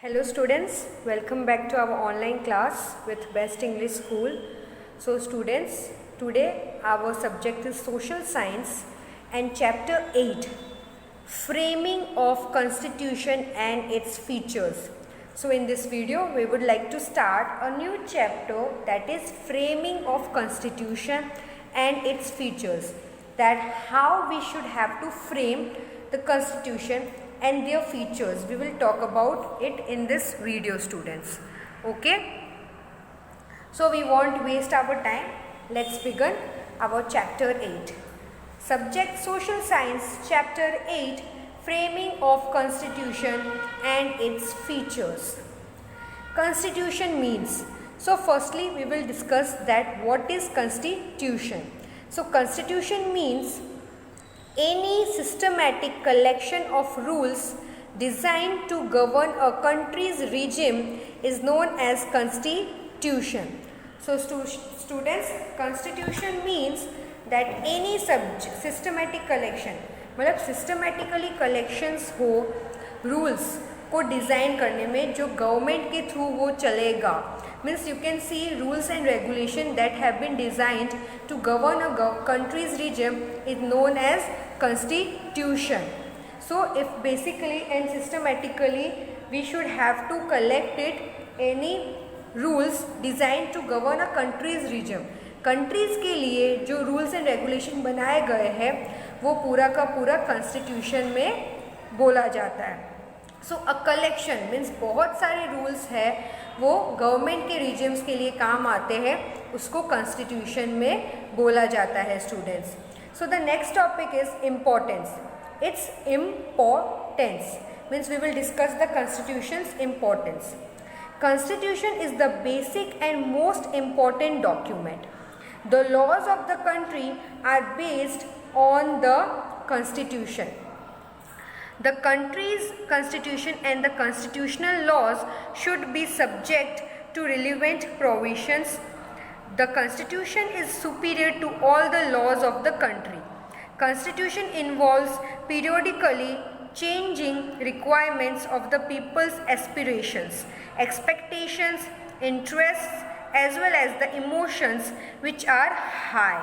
Hello students, welcome back to our online class with Best English School. So students, today our subject is Social Science and Chapter 8, Framing of Constitution and its Features. So in this video, we would like to start a new chapter, that is Framing of Constitution and its Features. That how we should have to frame the Constitution and their features. We will talk about it in this video, students. Okay, so we won't waste our time. Let's begin our chapter 8. Subject Social Science, chapter 8, Framing of Constitution and its Features. Constitution means, so firstly we will discuss that what is constitution. So constitution means any systematic collection of rules designed to govern a country's regime is known as constitution. So students, constitution means that any systematic collection, मतलब systematically collections हो rules को design करने में जो government के through वो चलेगा, means you can see rules and regulation that have been designed to govern a country's regime is known as constitution. So if basically and systematically we should have to collect it any rules designed to govern a country's regime. Countries के लिए जो rules and regulation बनाए गए हैं वो पूरा का पूरा कॉन्स्टिट्यूशन में बोला जाता है. सो अ कलेक्शन मीन्स बहुत सारे रूल्स है वो गवर्नमेंट के रीजम्स के लिए काम आते हैं, उसको कॉन्स्टिट्यूशन में बोला जाता है students. So the next topic is importance. Its importance means we will discuss the constitution's importance. Constitution is the basic and most important document. The laws of the country are based on the constitution. The country's constitution and the constitutional laws should be subject to relevant provisions. The constitution is superior to all the laws of the country. Constitution involves periodically changing requirements of the people's aspirations, expectations, interests, as well as the emotions which are high.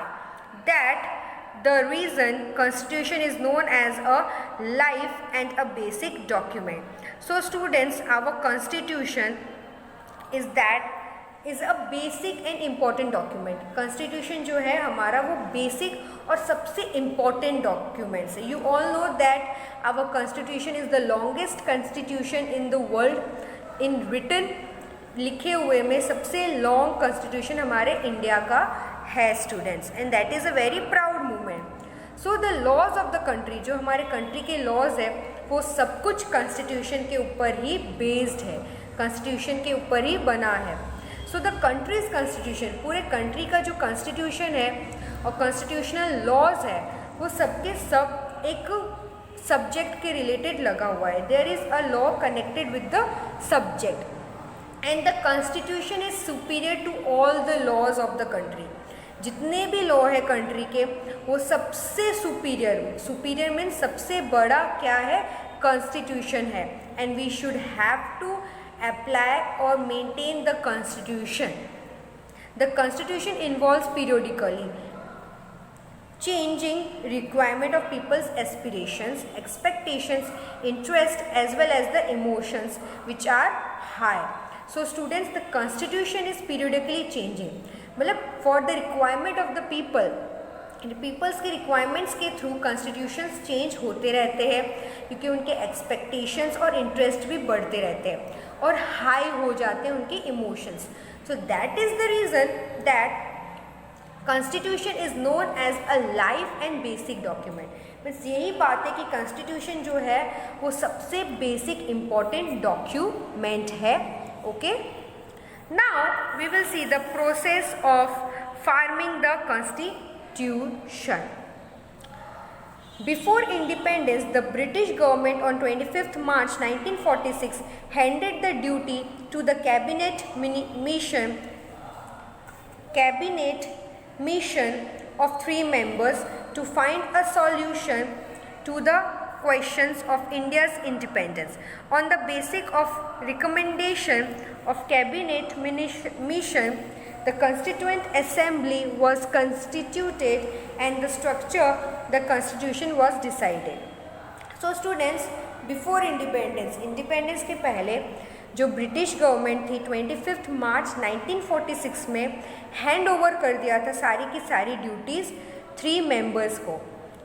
That the reason constitution is known as a life and a basic document. So students, our constitution is a basic and important document. Constitution जो है हमारा वो basic और सबसे important documents है. You all know that our constitution is the longest constitution in the world. In written लिखे हुए में सबसे लॉन्ग कॉन्स्टिट्यूशन हमारे इंडिया का है students, and that is a very proud movement. So the laws of the country, जो हमारे country के लॉज है वो सब कुछ कॉन्स्टिट्यूशन के ऊपर ही बेस्ड है, कॉन्स्टिट्यूशन के ऊपर ही बना है. सो द कंट्रीज कॉन्स्टिट्यूशन, पूरे कंट्री का जो कॉन्स्टिट्यूशन है और कॉन्स्टिट्यूशनल लॉज है वो सबके सब एक सब्जेक्ट के रिलेटेड लगा हुआ है. There is a law connected with the subject and the constitution is superior to all the laws of the country. जितने भी लॉ है कंट्री के वो सबसे सुपीरियर मीन्स सबसे बड़ा क्या है, कॉन्स्टिट्यूशन है. And we should have to apply or maintain the constitution. The constitution involves periodically changing requirement of people's aspirations, expectations, interest, as well as the emotions which are high. So students, the constitution is periodically changing. मतलब for the requirement of the people, people's के रिक्वायरमेंट्स के through constitutions change होते रहते हैं क्योंकि उनके expectations और इंटरेस्ट भी बढ़ते रहते हैं और हाई हो जाते हैं उनके emotions. So that is the reason that constitution is known as a life and basic document. बस यही बात है कि कॉन्स्टिट्यूशन जो है वो सबसे बेसिक इम्पॉर्टेंट डॉक्यूमेंट है. Okay, now we will see the process of forming the constitution. Before independence, the British government on 25th March 1946 handed the duty to the cabinet mission of 3 members to find a solution to the questions of India's independence. On the basis of recommendation of cabinet mission, the Constituent Assembly was constituted and the structure, the constitution was decided. So students, before independence के पहले जो British government थी 25 मार्च 1946 में hand over कर दिया था सारी की सारी ड्यूटीज़ 3 मेंबर्स को,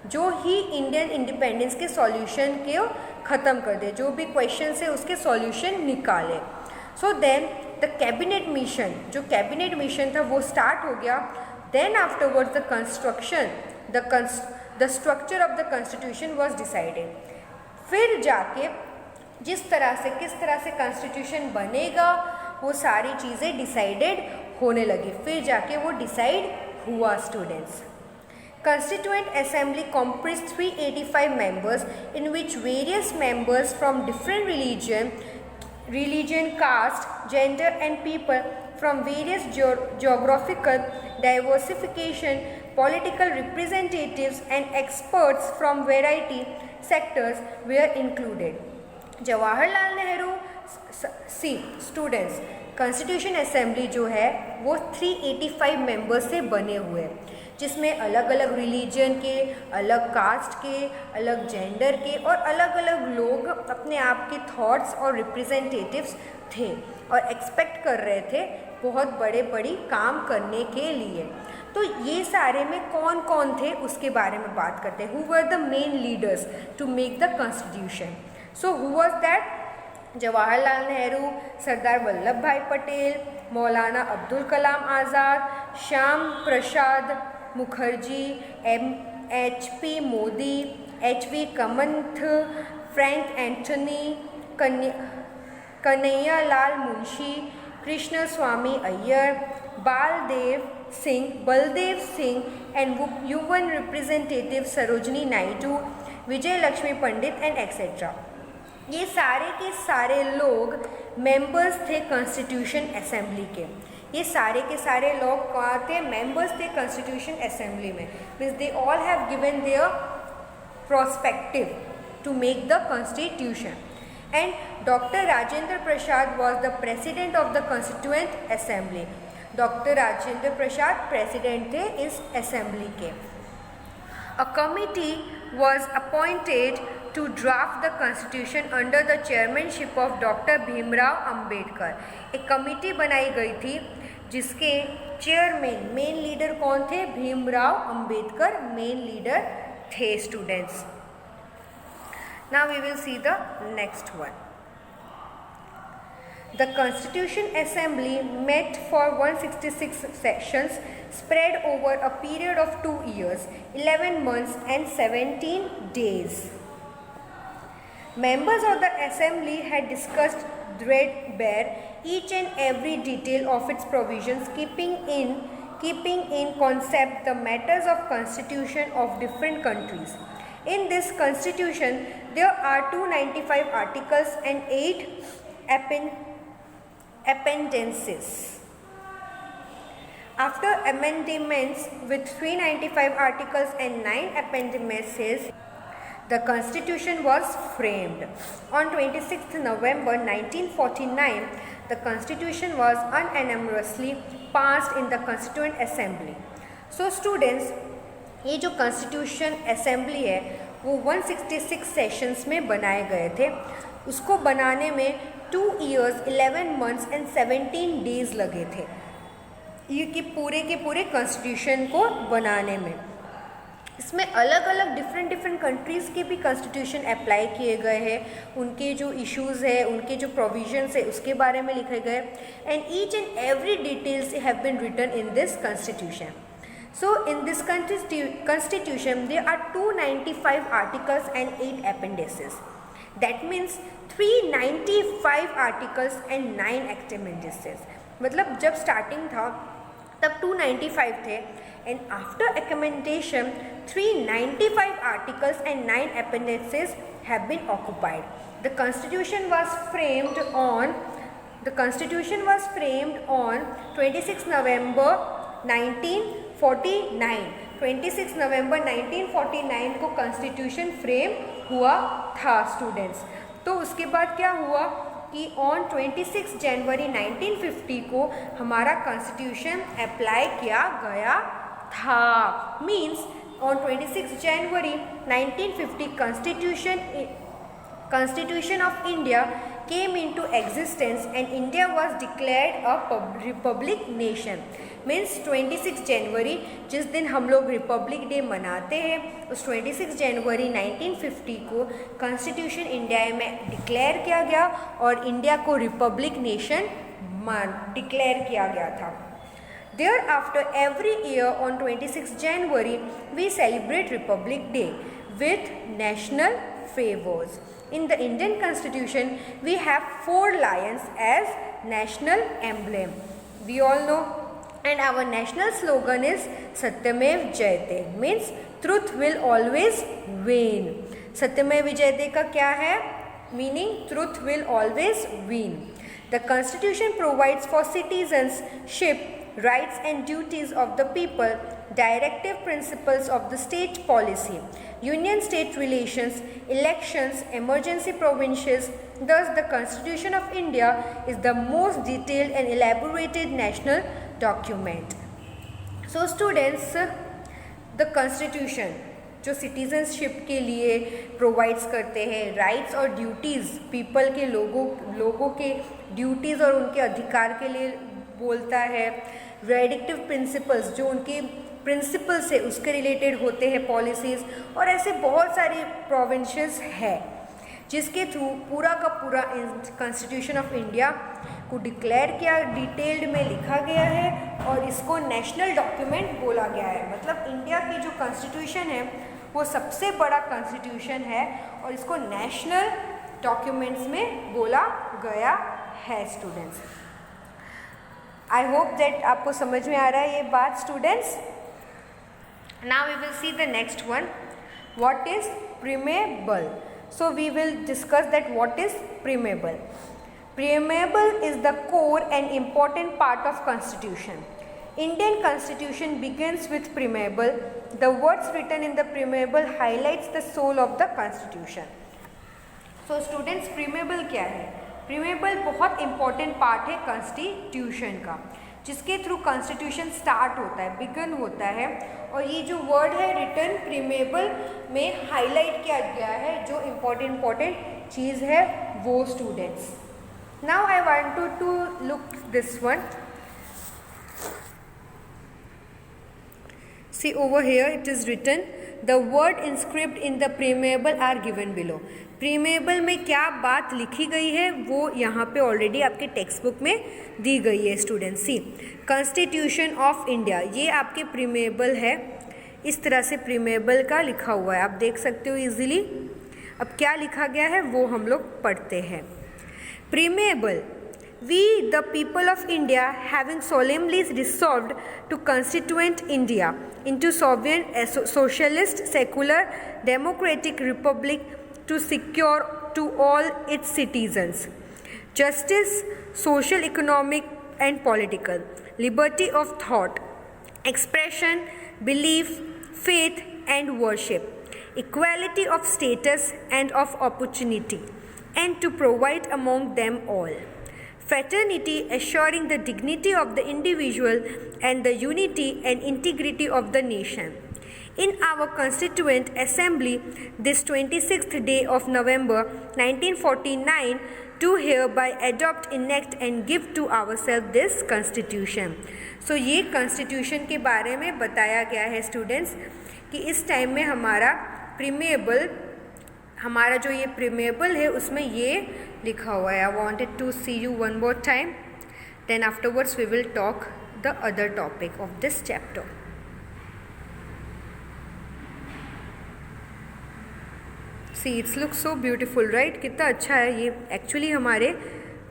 जो ही इंडियन इंडिपेंडेंस के सॉल्यूशन को ख़त्म कर दे, जो भी क्वेश्चन है उसके सॉल्यूशन निकाले. So then the cabinet mission, जो कैबिनेट मिशन था वो स्टार्ट हो गया. Then afterwards the construction, the structure of the constitution was decided. फिर जाके किस तरह से कॉन्स्टिट्यूशन बनेगा वो सारी चीज़ें डिसाइडेड होने लगी. फिर जाके वो डिसाइड हुआ. Students, Constituent Assembly comprised 385 members in which various members from different religion, caste, gender and people from various geographical diversification, political representatives and experts from variety sectors were included. Jawaharlal Nehru students, constitution assembly जो है वो 385 members से बने हुए हैं, जिसमें अलग अलग रिलीजन के, अलग कास्ट के, अलग जेंडर के और अलग अलग लोग अपने आप के थॉट्स और रिप्रेजेंटेटिव्स थे और एक्सपेक्ट कर रहे थे बहुत बड़ी काम करने के लिए. तो ये सारे में कौन कौन थे उसके बारे में बात करते हैं. Who were the main leaders to make the constitution. So who was that? Jawaharlal Nehru, Sardar Vallabh Bhai Patel, Maulana Abdul Kalam Azad, Shyam Prasad Mukherjee, M.H.P. Modi, H.V. Kamath, Frank Anthony, Kanhaiya Lal Munshi, Krishna Swami Ayyar, Baldev Singh and यूवन representative Sarojini Naidu, Vijay Lakshmi Pandit and etcetera. ये सारे के सारे लोग मेंबर्स थे कॉन्स्टिट्यूशन असेंबली के. ये सारे के सारे लोग कहाँ थे? मेंबर्स थे कॉन्स्टिट्यूशन असेंबली में. Means they all have given their prospective to make the constitution. And doctor Rajendra Prasad was the president of the constituent assembly. Doctor Rajendra Prasad president थे इस असेंबली के. A committee was appointed to draft the constitution under the chairmanship of Dr. Bhimrao Ambedkar. एक committee बनाई गई थी जिसके chairman, main leader कौन थे? भीमराव अंबेडकर मेन लीडर थे. Students, now we will see the next one. The Constitution Assembly met for 166 sessions spread over a period of 2 years, 11 months and 17 days. Members of the Assembly had discussed threadbare each and every detail of its provisions, keeping in concept the matters of constitution of different countries. In this constitution, there are 295 articles and 8 appendices. After amendments with 395 articles and 9 appendices, the Constitution was framed. On 26th November 1949, the Constitution was unanimously passed in the Constituent Assembly. So students, ये जो Constitution Assembly है वो 166 sessions में बनाए गए थे. उसको बनाने में 2 years, 11 months and 17 days लगे थे ये कि पूरे के पूरे कॉन्स्टिट्यूशन को बनाने में. इसमें अलग अलग डिफरेंट कंट्रीज़ के भी कॉन्स्टिट्यूशन अप्लाई किए गए हैं. उनके जो इश्यूज़ है, उनके जो प्रोविजंस है उसके बारे में लिखे गए. And each and every details have been written in this constitution. So in this constitution there are 295 articles and 8 appendices. That means 395 articles and 9 appendices. मतलब जब स्टार्टिंग था तब 295 थे and after accommodation 395 articles and 9 appendices have been occupied. The constitution was framed on 26 November 1949. 26 नवंबर 1949 को constitution frame हुआ था students. तो उसके बाद क्या हुआ कि ऑन 26 जनवरी 1950 को हमारा कॉन्स्टिट्यूशन अप्लाई किया गया था। Means on 26 January 1950 Constitution of India came into existence and India was declared a republic nation. Means 26 जनवरी जिस दिन हम लोग रिपब्लिक डे मनाते हैं, उस 26 जनवरी 1950 को कॉन्स्टिट्यूशन इंडिया में डिक्लेयर किया गया और इंडिया को रिपब्लिक नेशन डिक्लेयर किया गया था। Thereafter, every year on 26 January, we celebrate Republic Day with national favors. In the Indian Constitution, we have 4 lions as national emblem. We all know. And our national slogan is Satyamev Jayate, means truth will always win. Satyamev Jayate का क्या है? Meaning truth will always win. The Constitution provides for citizenship, rights and duties of the people, directive principles of the state policy, union-state relations, elections, emergency provisions. Thus, the Constitution of India is the most detailed and elaborated national document. So, students, the Constitution जो citizenship के लिए provides करते हैं, rights और duties people के लोगों के duties और उनके अधिकार के लिए बोलता है, रेडिक्टिव प्रिंसिपल्स जो उनके प्रिंसिपल्स है उसके रिलेटेड होते हैं पॉलिसीज़, और ऐसे बहुत सारे प्रोविंसेस है जिसके थ्रू पूरा का पूरा कॉन्स्टिट्यूशन ऑफ इंडिया को डिक्लेयर किया, डिटेल्ड में लिखा गया है और इसको नेशनल डॉक्यूमेंट बोला गया है। मतलब इंडिया की जो कॉन्स्टिट्यूशन है वो सबसे बड़ा कॉन्स्टिट्यूशन है और इसको नेशनल डॉक्यूमेंट्स में बोला गया है स्टूडेंट्स। आई होप दैट आपको समझ में आ रहा है ये बात students. Now we will see the next one, what is preamble. So we will discuss that what is preamble. Preamble is the core and important part of Constitution. Indian Constitution begins with preamble. The words written in the preamble highlights the soul of the Constitution. So students, preamble क्या है? Preamble बहुत important part है Constitution का, जिसके through constitution start होता है, begin होता है, और ये जो वर्ड है रिटन प्रीमेबल में हाईलाइट किया गया है जो इम्पोर्टेंट चीज़ है वो students. Now I want to look this one, see over here it is written the word inscribed in the preamble are given below. Preamble में क्या बात लिखी गई है वो यहाँ पे ऑलरेडी आपके टेक्स्ट बुक में दी गई है students. See constitution of India, ये आपके प्रीमेबल है, इस तरह से प्रीमेबल का लिखा हुआ है, आप देख सकते हो इजीली। अब क्या लिखा गया है वो हम लोग पढ़ते हैं। Preamble, we the people of India having solemnly resolved to constitute India into sovereign socialist secular democratic republic to secure to all its citizens justice, social, economic and political liberty of thought, expression, belief, faith and worship, equality of status and of opportunity, and to provide among them all fraternity, assuring the dignity of the individual and the unity and integrity of the nation. In our Constituent Assembly, this 26th day of November 1949, to hereby adopt, enact and give to ourselves this Constitution. So ये Constitution के बारे में बताया गया है students कि इस time में हमारा प्रीमेबल, हमारा जो ये प्रीमेबल है उसमें ये लिखा हुआ है। I wanted to see you one more time, then afterwards we will talk the other topic of this chapter. See its look so beautiful right, कितना अच्छा है ये। एक्चुअली हमारे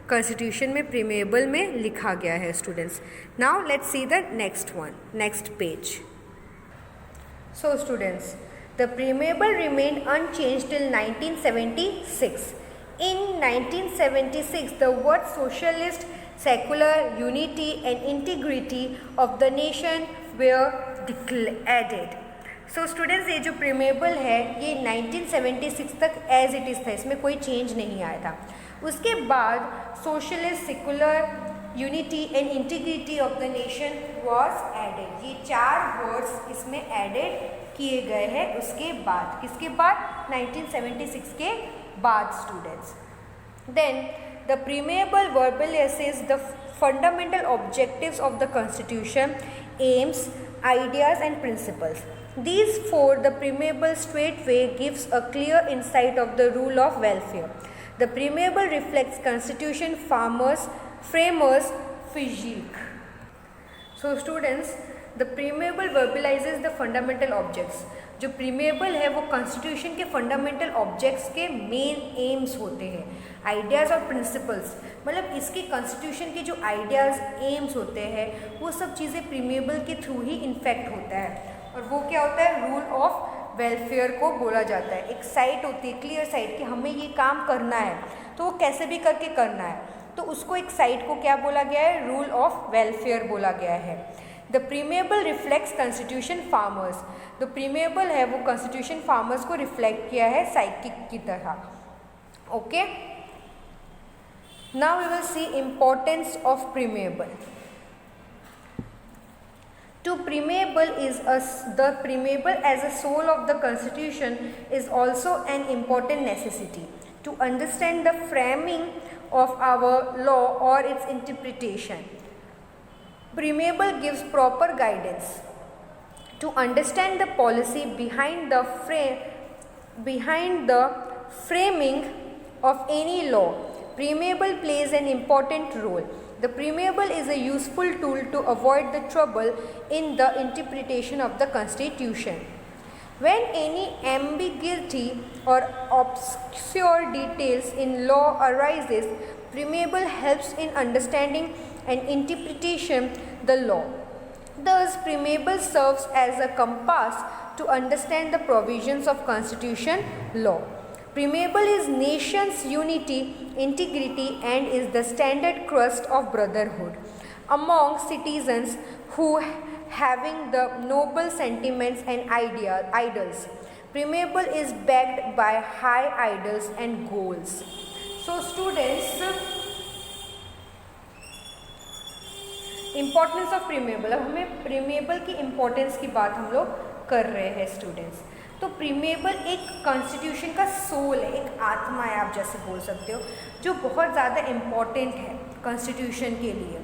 कॉन्स्टिट्यूशन में प्रीमेबल में लिखा गया है students. Now let's see the next one, next page. So students, the preamble remained unchanged till 1976. In 1976, the word socialist secular unity and integrity of the nation were added. So students, ये जो preamble है ये 1976 तक as it is था, इसमें कोई change नहीं आया था. उसके बाद socialist, secular, unity and integrity of the nation was added. ये 4 वर्ड्स इसमें एडेड किए गए हैं. उसके बाद, किसके बाद? 1976 के बाद students. Then the preamble verbalizes the fundamental objectives of the constitution, aims, ideas and principles. These 4, the preamble straightway gives a clear insight of the rule of welfare. The preamble reflects constitution framers physique. So students, the preamble verbalizes the fundamental objects. जो preamble है वो constitution के fundamental objects के main aims होते हैं, ideas और principles. मतलब इसके कॉन्स्टिट्यूशन के जो आइडियाज़, एम्स होते हैं वो सब चीज़ें प्रीमेबल के थ्रू ही इन्फेक्ट होता है. और वो क्या होता है? रूल ऑफ वेलफेयर को बोला जाता है. एक साइट होती है, क्लियर साइट, कि हमें ये काम करना है तो वो कैसे भी करके करना है, तो उसको एक साइट को क्या बोला गया है? रूल ऑफ वेलफेयर बोला गया है. The preamble reflects constitution farmers. जो प्रीमेबल है वो कॉन्स्टिट्यूशन फार्मर्स को रिफ्लेक्ट किया है साइकिक की तरह. Okay, now we will see importance of preamble. To preamble is the preamble as a soul of the constitution is also an important necessity to understand the framing of our law or its interpretation. Preamble gives proper guidance to understand the policy behind the framing of any law. Preamble plays an important role. The preamble is a useful tool to avoid the trouble in the interpretation of the Constitution. When any ambiguity or obscure details in law arises, preamble helps in understanding and interpretation the law. Thus, preamble serves as a compass to understand the provisions of Constitution law. Preamble is nation's unity, integrity and is the standard crust of brotherhood among citizens who having the noble sentiments and ideals. Preamble is backed by high ideals and goals. So students, importance of preamble. अब हमें preamble की importance की बात हम लोग कर रहे हैं स्टूडेंट्स. तो प्रीमेबल एक कॉन्स्टिट्यूशन का सोल है, एक आत्मा है, आप जैसे बोल सकते हो, जो बहुत ज़्यादा इम्पॉर्टेंट है कॉन्स्टिट्यूशन के लिए.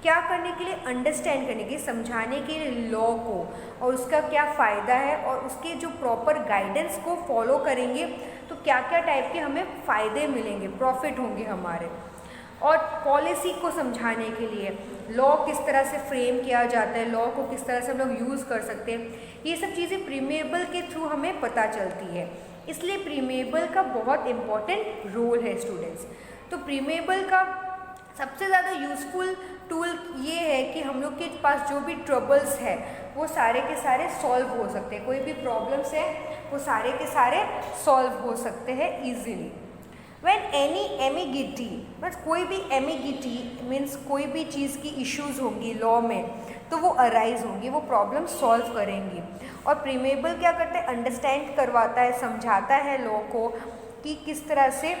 क्या करने के लिए? अंडरस्टैंड करने के लिए, समझाने के लिए लॉ को और उसका क्या फ़ायदा है, और उसके जो प्रॉपर गाइडेंस को फॉलो करेंगे तो क्या क्या टाइप के हमें फ़ायदे मिलेंगे, प्रॉफिट होंगे हमारे. और पॉलिसी को समझाने के लिए लॉ किस तरह से फ्रेम किया जाता है, लॉ को किस तरह से हम लोग यूज़ कर सकते हैं, ये सब चीज़ें प्रीमेबल के थ्रू हमें पता चलती है. इसलिए प्रीमेबल का बहुत इम्पॉर्टेंट रोल है स्टूडेंट्स. तो प्रीमेबल का सबसे ज़्यादा यूज़फुल टूल ये है कि हम लोग के पास जो भी ट्रबल्स है वो सारे के सारे सॉल्व हो सकते हैं. कोई भी प्रॉब्लम्स है वो सारे के सारे सॉल्व हो सकते हैं ईजीली. When any ambiguity, बस कोई भी ambiguity मीन्स कोई भी चीज़ की इश्यूज होंगी लॉ में तो वो अराइज होंगी, वो प्रॉब्लम सॉल्व करेंगी. और प्रीमेबल क्या करता है? अंडरस्टैंड करवाता है, समझाता है लॉ को कि किस तरह से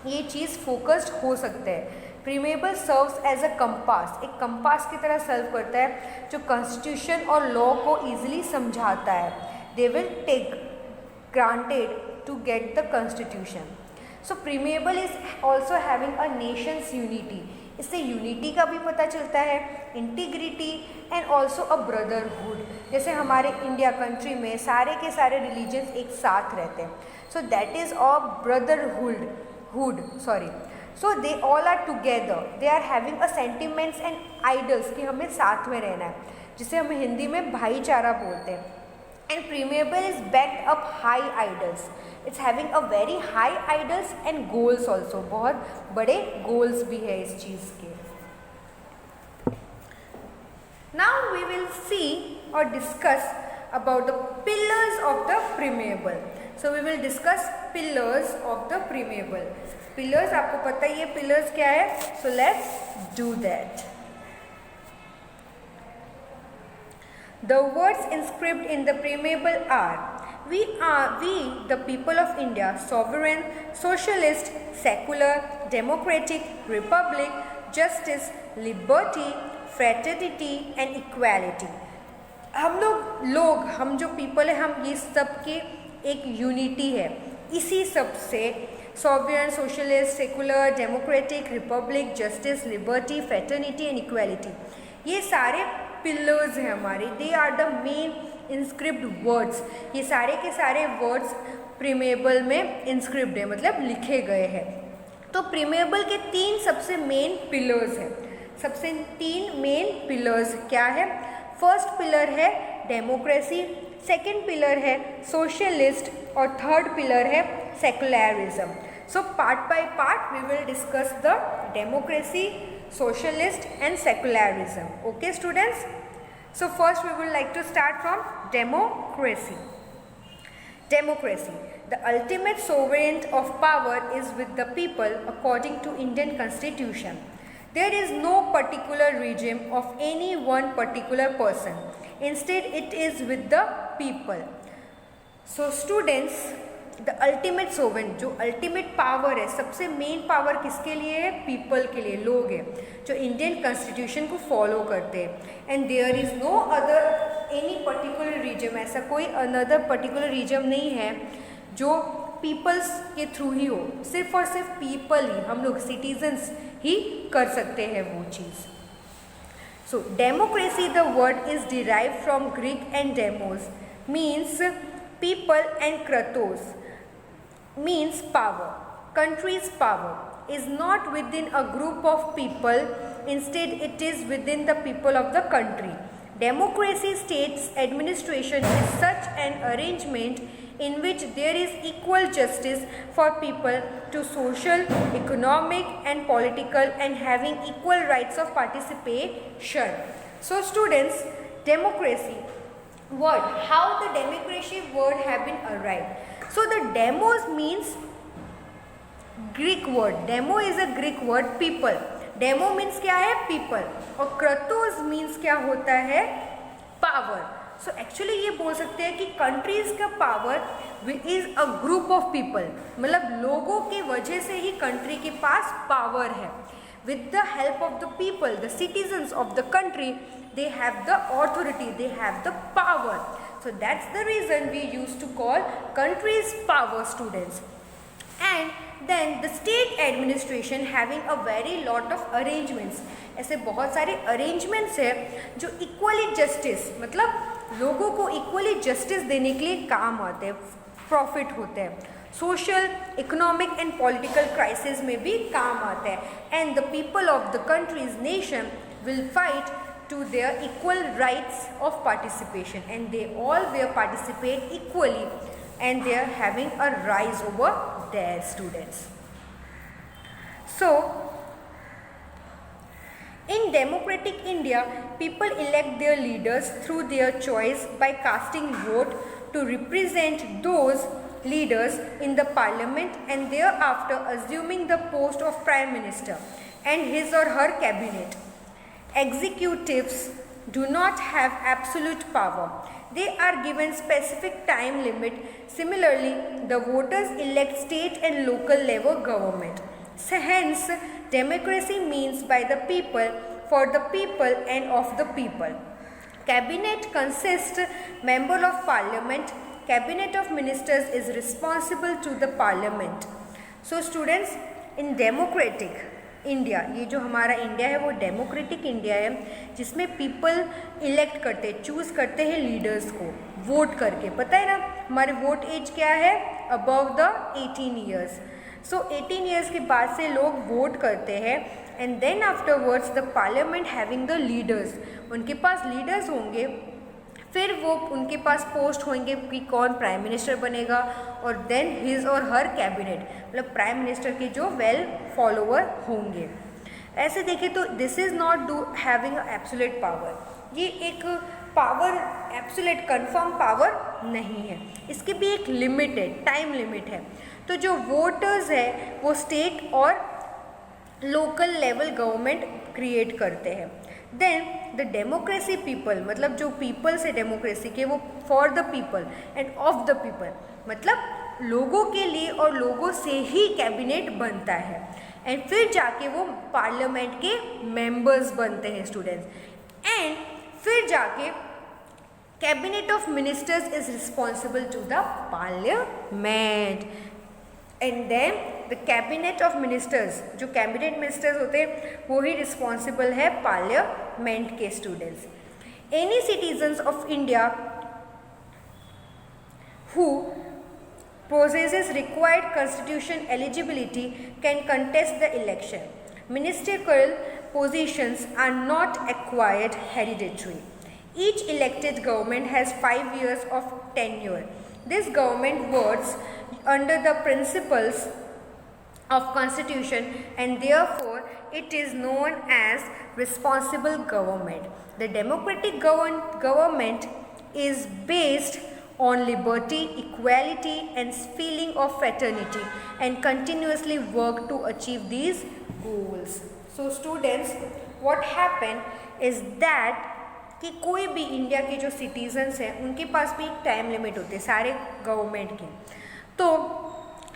ये चीज़ फोकस्ड हो सकता है. Preamble serves as a compass, एक कंपास की तरह सर्व करता है जो कॉन्स्टिट्यूशन और लॉ को ईजिली समझाता है. They will take granted to get the constitution. So preamble is also having a nations unity. इससे यूनिटी का भी पता चलता है, integrity and also a brotherhood. जैसे हमारे इंडिया कंट्री में सारे के सारे रिलीजन्स एक साथ रहते हैं, so that is a brotherhood. So they all are together, they are having a sentiments and idols कि हमें साथ में रहना है, जिसे हम हिंदी में भाईचारा बोलते हैं. And preamble is backed up high ideals. It's having a very high ideals and goals also, बहुत बड़े गोल्स भी है इस चीज़ के. नाउ वी विल सी और discuss about the pillars of the preamble. So we will discuss pillars of the preamble. Pillars आपको पता ही है पिलर्स क्या है, so let's do that. The words inscribed in the preamble are: we, the people of India, sovereign, socialist, secular, democratic, republic, justice, liberty, fraternity and equality. हम जो people है, हम ये सब के एक यूनिटी है. इसी सब से sovereign, socialist, secular, democratic, republic, justice, liberty, fraternity and equality, ये सारे पिलर्स हैं हमारे. They are the main inscript words. ये सारे के सारे वर्ड्स प्रीमेबल में इंस्क्रिप्ट है, मतलब लिखे गए हैं. तो प्रीमेबल के 3 सबसे मेन पिलर्स हैं. सबसे 3 मेन पिलर्स क्या है? फर्स्ट पिलर है डेमोक्रेसी, सेकेंड पिलर है सोशलिस्ट और थर्ड पिलर है secularism. So part by part we will discuss the democracy, socialist and secularism. Okay students, so first we would like to start from democracy. Democracy, the ultimate sovereignty of power is with the people according to Indian constitution. There is no particular regime of any one particular person, instead it is with the people. So students, the ultimate sovereign, जो ultimate power है, सबसे main power किसके लिए है? People के लिए, लोग हैं जो इंडियन कॉन्स्टिट्यूशन को फॉलो करते हैं. And there is no other any particular reason, ऐसा कोई अनदर पर्टिकुलर रीजन नहीं है जो पीपल्स के थ्रू ही हो. सिर्फ और सिर्फ पीपल ही, हम लोग सिटीजन्स ही कर सकते हैं वो चीज़. So democracy, the word is derive from Greek and demos, means people, and kratos means power. Country's power is not within a group of people, instead it is within the people of the country. Democracy states administration is such an arrangement in which there is equal justice for people to social, economic and political, and having equal rights of participation. So students, democracy word, how the democracy word have been arrived. So the demos means Greek word. Demo is a Greek word, people. Demo means क्या है? people. और kratos means क्या होता है? power. So actually ये बोल सकते हैं कि countries का power is a group of people. मतलब लोगों के वजह से ही country के पास power है. With the help of the people, the citizens of the country, they have the authority, they have the power. So that's the reason we used to call countries power, students. And then the state administration having a very lot of arrangements. ऐसे बहुत सारे arrangements है जो equally justice, मतलब लोगों को equally justice देने के लिए काम आते हैं, profit होते हैं. Social, economic and political crisis में भी काम आता है. And the people of the countries nation will fight to their equal rights of participation, and they all will participate equally, and they are having a rise over their students. So in democratic India, people elect their leaders through their choice by casting vote to represent those leaders in the parliament, and thereafter assuming the post of prime minister and his or her cabinet. Executives do not have absolute power. They are given specific time limit. Similarly, the voters elect state and local level government. So hence, democracy means by the people, for the people and of the people. Cabinet consists member of parliament. Cabinet of ministers is responsible to the parliament. So students, in democratic India, ये जो हमारा India है वो democratic India है, जिसमें people elect करते हैं, choose करते हैं लीडर्स को वोट करके. पता है ना हमारे वोट एज क्या है? Above the 18 years. So 18 years के बाद से लोग वोट करते हैं. And then afterwards the parliament having the leaders, उनके पास लीडर्स होंगे, फिर वो उनके पास पोस्ट होंगे कि कौन प्राइम मिनिस्टर बनेगा, और देन हिज और हर कैबिनेट, मतलब प्राइम मिनिस्टर के जो वेल फॉलोअर होंगे. ऐसे देखें तो this is not do having absolute power. ये एक पावर एब्सोल्यूट कंफर्म पावर नहीं है, इसकी भी एक लिमिट है, टाइम लिमिट है. तो जो वोटर्स है वो स्टेट और लोकल लेवल गवर्नमेंट क्रिएट करते हैं। देन द डेमोक्रेसी पीपल, मतलब जो पीपल्स है डेमोक्रेसी के, वो for the people end of the people, मतलब लोगों के लिए और लोगों से ही कैबिनेट बनता है। एंड फिर जाके वो पार्लियामेंट के मेंबर्स बनते हैं स्टूडेंट्स। एंड फिर जाके cabinet of ministers is responsible to the parliament. And then the cabinet of ministers, जो कैबिनेट मिनिस्टर्स होते हैं वो ही रिस्पॉन्सिबल है पार्लियामेंट के students. Any citizens of India who possesses required constitution eligibility can contest the election. Ministerial positions are not acquired hereditary. Each elected government has 5 years of tenure. This government works under the principles of constitution and therefore it is known as responsible government. The democratic government is based on liberty, equality and feeling of fraternity and continuously work to achieve these goals. So students, what happened is that कि कोई भी India के जो citizens हैं उनके पास भी एक time limit होती है सारे गवर्नमेंट की। तो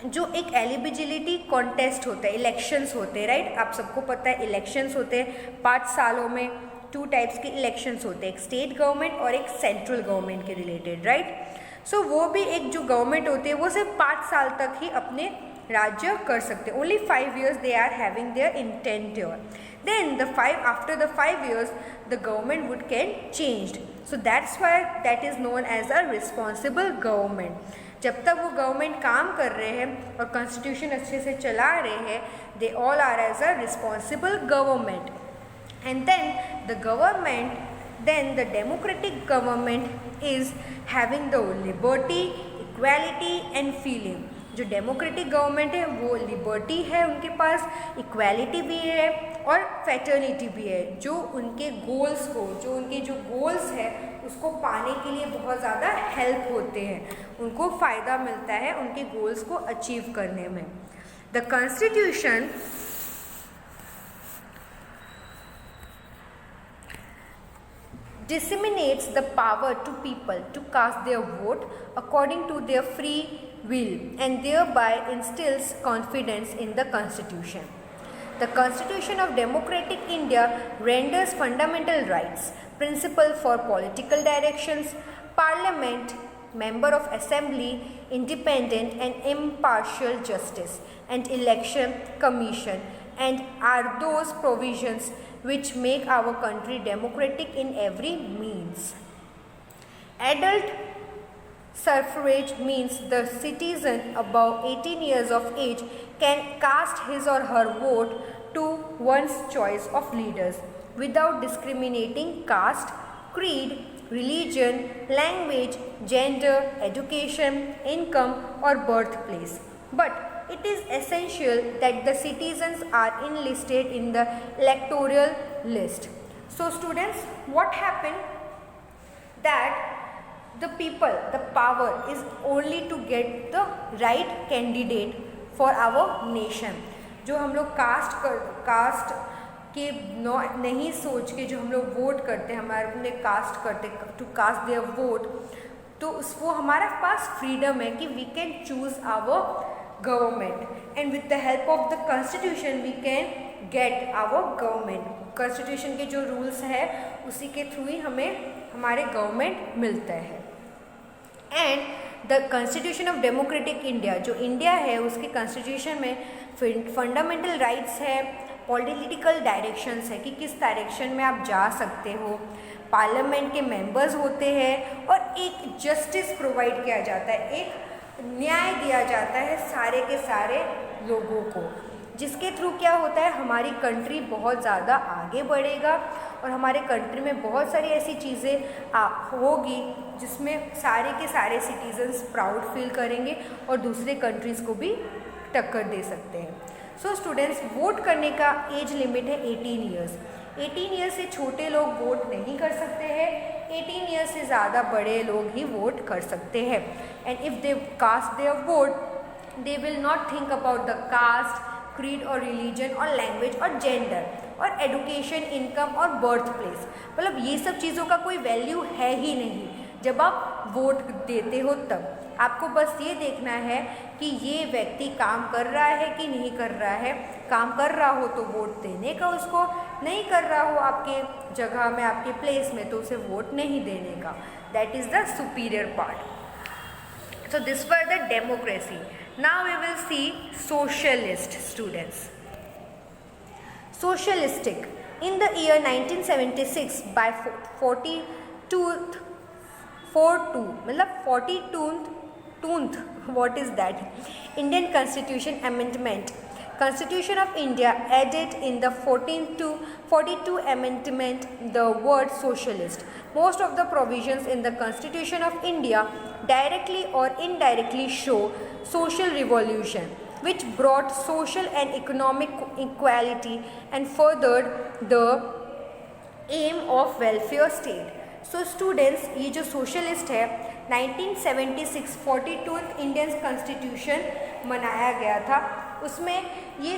जो एक एलिजिबिलिटी कॉन्टेस्ट होता है, इलेक्शंस होते हैं, राइट, आप सबको पता है इलेक्शंस होते हैं 5 सालों में 2 टाइप्स के इलेक्शंस होते हैं, एक स्टेट गवर्नमेंट और एक सेंट्रल गवर्नमेंट के रिलेटेड, राइट। सो वो भी एक जो गवर्नमेंट होती है वो सिर्फ 5 साल तक ही अपने राज्य कर सकते हैं। Only 5 years they are having their tenure. Then after the 5 years the government would get changed. So that's why that is known as a responsible government. जब तक वो गवर्नमेंट काम कर रहे हैं और कॉन्स्टिट्यूशन अच्छे से चला रहे हैं, they all are as a responsible government. And then the democratic government is having the liberty, equality and feeling. जो डेमोक्रेटिक गवर्नमेंट है वो लिबर्टी है उनके पास, इक्वालिटी भी है और फैटर्निटी भी है, जो उनके गोल्स को, जो उनके जो गोल्स है उसको पाने के लिए बहुत ज़्यादा हेल्प होते हैं, उनको फ़ायदा मिलता है उनके गोल्स को अचीव करने में। The constitution disseminates the power to people to cast their vote according to their free will and thereby instills confidence in the Constitution. The Constitution of Democratic India renders fundamental rights, principle for political directions, Parliament, member of Assembly, independent and impartial justice, and election commission, and are those provisions which make our country democratic in every means. Adult suffrage means the citizen above 18 years of age can cast his or her vote to one's choice of leaders without discriminating caste, creed, religion, language, gender, education, income or birthplace. But it is essential that the citizens are enlisted in the electoral list. So students, what happened that the people, the power is only to get the right candidate for our nation. जो हम लोग cast के नहीं सोच के जो हम लोग वोट करते हैं, हमारे अपने कास्ट करते टू कास्ट देयर वोट, तो वो हमारे पास फ्रीडम है कि we can choose our government and with the help of the constitution we can get our government. constitution के जो rules है उसी के थ्रू ही हमें हमारे government मिलता है। and the constitution of democratic India, जो इंडिया है उसके constitution में fundamental rights है, political directions है कि किस डायरेक्शन में आप जा सकते हो, पार्लियामेंट के मेंबर्स होते हैं और एक जस्टिस प्रोवाइड किया जाता है, एक न्याय दिया जाता है सारे के सारे लोगों को, जिसके थ्रू क्या होता है हमारी कंट्री बहुत ज़्यादा आगे बढ़ेगा और हमारे कंट्री में बहुत सारी ऐसी चीज़ें होगी जिसमें सारे के सारे सिटीजन्स प्राउड फील करेंगे और दूसरे कंट्रीज़ को भी टक्कर दे सकते हैं। सो स्टूडेंट्स, वोट करने का एज लिमिट है 18 ईयर्स। 18 ईयर्स से छोटे लोग वोट नहीं कर सकते हैं, 18 ईयर्स से ज़्यादा बड़े लोग ही वोट कर सकते हैं। And if they cast their vote They will not think about the caste, creed or religion or language or gender और एडुकेशन, इनकम और बर्थ प्लेस। मतलब ये सब चीज़ों का कोई वैल्यू है ही नहीं जब आप वोट देते हो तब। आपको बस ये देखना है कि ये व्यक्ति काम कर रहा है कि नहीं कर रहा है। काम कर रहा हो तो वोट देने का उसको, नहीं कर रहा हो आपके जगह में, आपके प्लेस में, तो उसे वोट नहीं देने का। That is the superior part. So this were the democracy. Now we will see socialist students. Socialistic. In the year 1976 by 42th what is that? Indian Constitution Amendment. Constitution of India added in the 42 Amendment the word socialist. Most of the provisions in the Constitution of India directly or indirectly show social revolution, which brought social and economic equality and furthered the aim of welfare state. So students, ये जो socialist है 1976 42th Indian constitution बनाया गया था, उसमें ये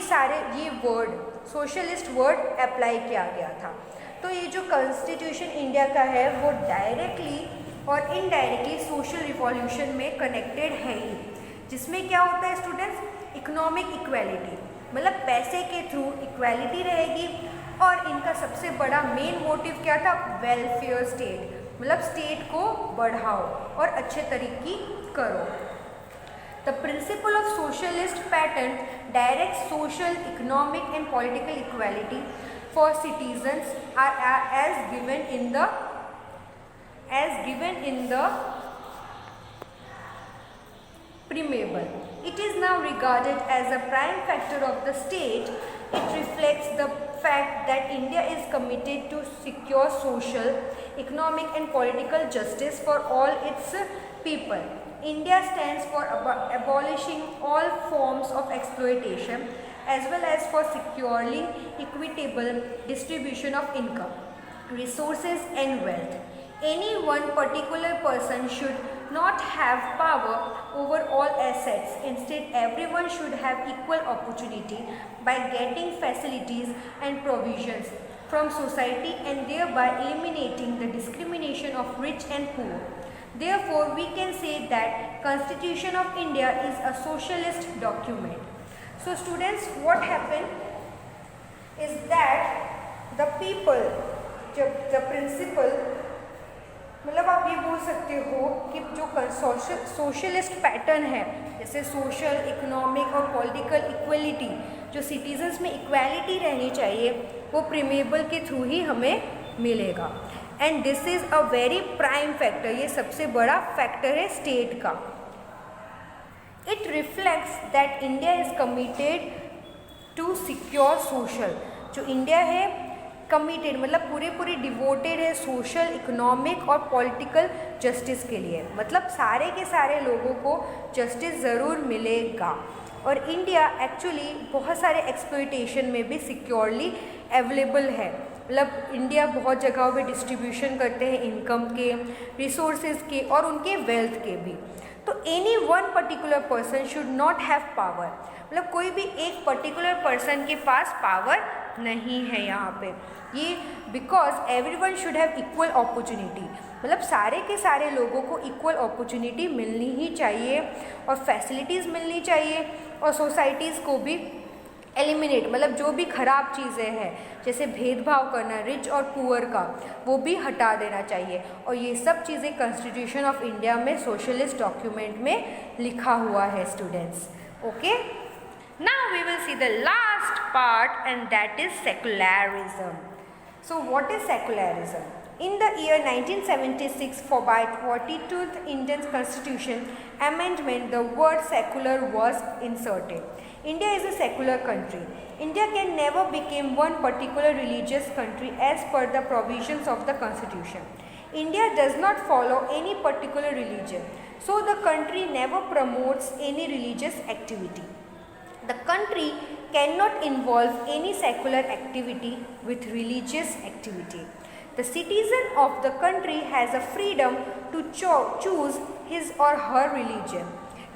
word socialist word apply किया गया था। तो ये जो कॉन्स्टिट्यूशन इंडिया का है वो डायरेक्टली और इनडायरेक्टली सोशल रिवॉल्यूशन में कनेक्टेड है ही, जिसमें क्या होता है स्टूडेंट्स, इकोनॉमिक इक्वालिटी, मतलब पैसे के थ्रू इक्वालिटी रहेगी। और इनका सबसे बड़ा मेन मोटिव क्या था, वेलफेयर स्टेट, मतलब स्टेट को बढ़ाओ और अच्छे तरीके करो। The principle of socialist pattern direct social, economic and political equality for citizens are as given in the preamble. It is now regarded as a prime factor of the state. It reflects the fact that India is committed to secure social, economic and political justice for all its people. India stands for abolishing all forms of exploitation as well as for securing equitable distribution of income, resources and wealth. Any one particular person should not have power over all assets. Instead, everyone should have equal opportunity by getting facilities and provisions from society and thereby eliminating the discrimination of rich and poor. Therefore, we can say that Constitution of India is a socialist document. So students, what happened is that the people, the principle, मतलब आप ये बोल सकते हो कि जो socialist pattern है, जैसे सोशल, इकोनॉमिक और पॉलिटिकल इक्वलिटी, जो सिटीजन्स में इक्वालिटी रहनी चाहिए, वो प्रीमेबल के थ्रू ही हमें मिलेगा। And this is a very prime factor, ये सबसे बड़ा फैक्टर है स्टेट का। It reflects that India is committed to secure social. जो इंडिया है कमिटेड मतलब पूरे डिवोटेड है सोशल, इकोनॉमिक और पॉलिटिकल जस्टिस के लिए, मतलब सारे के सारे लोगों को जस्टिस ज़रूर मिलेगा। और इंडिया एक्चुअली बहुत सारे एक्सप्लॉयटेशन में भी सिक्योरली अवेलेबल है, मतलब इंडिया बहुत जगहों पे डिस्ट्रीब्यूशन करते हैं इनकम के, रिसोर्सेज के और उनके वेल्थ के भी। तो any one particular person should not have power, मतलब कोई भी एक पर्टिकुलर पर्सन के पास पावर नहीं है यहाँ पे। ये because everyone should have equal opportunity, मतलब सारे के सारे लोगों को इक्वल अपॉर्चुनिटी मिलनी ही चाहिए और फैसिलिटीज़ मिलनी चाहिए, और सोसाइटीज़ को भी एलिमिनेट, मतलब जो भी ख़राब चीज़ें हैं जैसे भेदभाव करना रिच और पुअर का, वो भी हटा देना चाहिए। और ये सब चीज़ें कॉन्स्टिट्यूशन ऑफ इंडिया में सोशलिस्ट डॉक्यूमेंट में लिखा हुआ है students. Okay, now we will see the last part, and that is secularism. So what is secularism? In the year 1976 for by 42th Indian Constitution Amendment, the word secular was inserted. India is a secular country. India can never become one particular religious country as per the provisions of the Constitution. India does not follow any particular religion, so the country never promotes any religious activity. The country cannot involve any secular activity with religious activity. The citizen of the country has a freedom to choose his or her religion.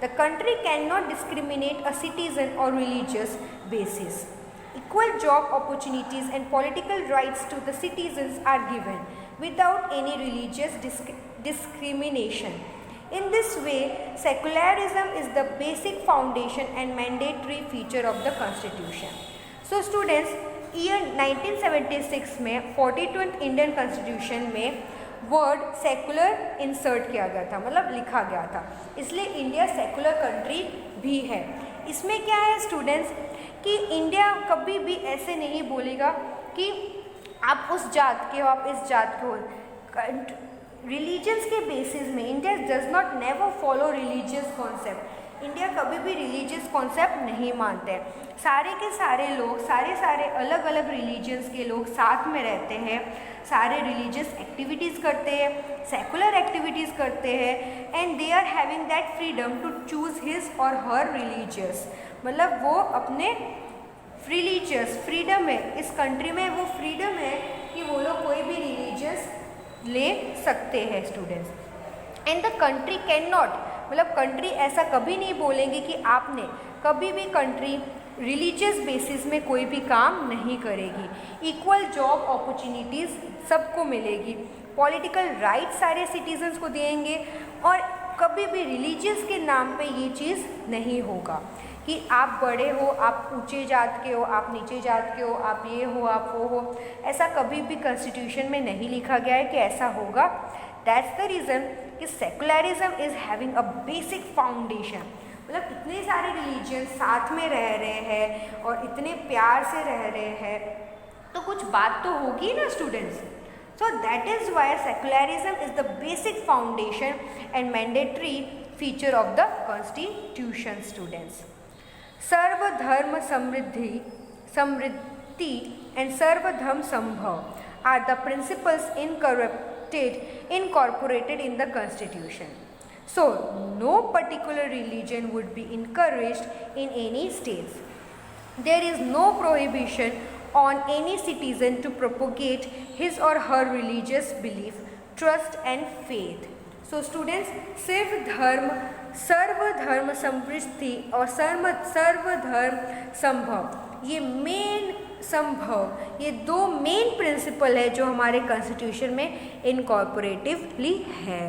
The country cannot discriminate a citizen or religious basis. Equal job opportunities and political rights to the citizens are given without any religious discrimination. In this way, secularism is the basic foundation and mandatory feature of the Constitution. So students, year 1976 में 42th Indian constitution में word secular insert किया गया था, मतलब लिखा गया था, इसलिए इंडिया सेकुलर कंट्री भी है। इसमें क्या है स्टूडेंट्स कि इंडिया कभी भी ऐसे नहीं बोलेगा कि आप उस जात के हो, आप इस जात के हो। रिलीजन्स के बेसिस में India does not never follow religious concept. India कभी भी रिलीजियस कॉन्सेप्ट नहीं मानते। सारे के सारे लोग सारे अलग अलग रिलीजन्स के लोग साथ में रहते हैं, सारे रिलीजियस एक्टिविटीज़ करते हैं, सेकुलर एक्टिविटीज़ करते हैं, and they are having that freedom to choose his और हर रिलीजियस, मतलब वो अपने रिलीजियस फ्रीडम है, इस कंट्री में वो फ्रीडम है कि वो लोग कोई भी रिलीजियस ले सकते हैं students. And the country can not, मतलब कंट्री ऐसा कभी नहीं बोलेंगे कि आपने कभी भी कंट्री रिलीजियस बेसिस में कोई भी काम नहीं करेगी। इक्वल जॉब अपॉर्चुनिटीज़ सबको मिलेगी, पॉलिटिकल राइट्स सारे सिटीजन्स को देंगे, और कभी भी रिलीजियस के नाम पे ये चीज़ नहीं होगा कि आप बड़े हो, आप ऊंचे जात के हो, आप नीचे जात के हो, आप ये हो, आप वो हो। ऐसा कभी भी कॉन्स्टिट्यूशन में नहीं लिखा गया है कि ऐसा होगा। दैट्स द रीज़न कि secularism is having a basic foundation, मतलब इतने सारे रिलीजन साथ में रह रहे हैं और इतने प्यार से रह रहे हैं, तो कुछ बात तो होगी ना students. So that is why secularism is the basic foundation and mandatory feature of the constitution students. सर्वधर्म समृद्धि एंड सर्वधर्म संभव are the principles incorporated in the Constitution. So, no particular religion would be encouraged in any states. There is no prohibition on any citizen to propagate his or her religious belief, trust and faith. So, students, सर्वधर्म समृद्धि और सर्वधर्म संभव, ये main संभव, ये दो main principal है जो हमारे कॉन्स्टिट्यूशन में इनकॉर्पोरेटिवली है।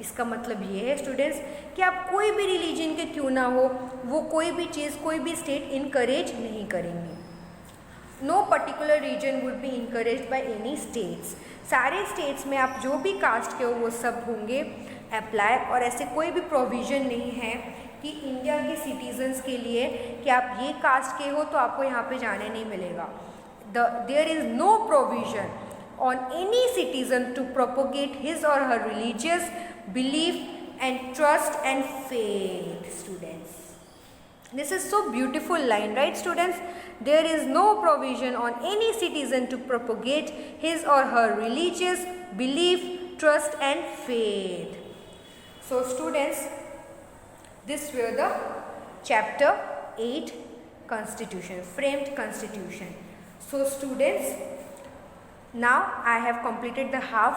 इसका मतलब ये है स्टूडेंट्स कि आप कोई भी रिलीजन के क्यों ना हो, वो कोई भी चीज़ कोई भी स्टेट इनकरेज नहीं करेंगे। No particular reason would be encourage by any states. सारे स्टेट्स में आप जो भी कास्ट के हो वो सब होंगे अप्लाई, और ऐसे कोई भी प्रोविज़न नहीं है कि इंडिया के सिटीजन्स के लिए कि आप ये कास्ट के हो तो आपको यहाँ पे जाने नहीं मिलेगा। There is no provision on any citizen to propagate his और her religious belief and trust and faith students. This is so beautiful line, right students? There is no provision on any citizen to propagate his or her religious belief, trust and faith. So students, this were the chapter 8 constitution, framed constitution. So students, now I have completed the half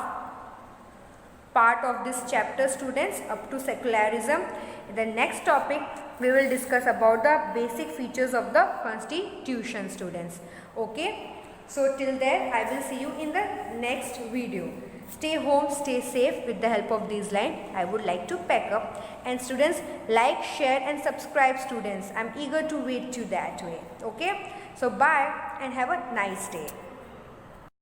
part of this chapter students up to secularism. In the next topic we will discuss about the basic features of the constitution students. Okay, so till then I will see you in the next video. Stay home, stay safe with the help of these lines. I would like to pack up, and students, like, share and subscribe students. I'm eager to wait you that way. Okay, so bye and have a nice day.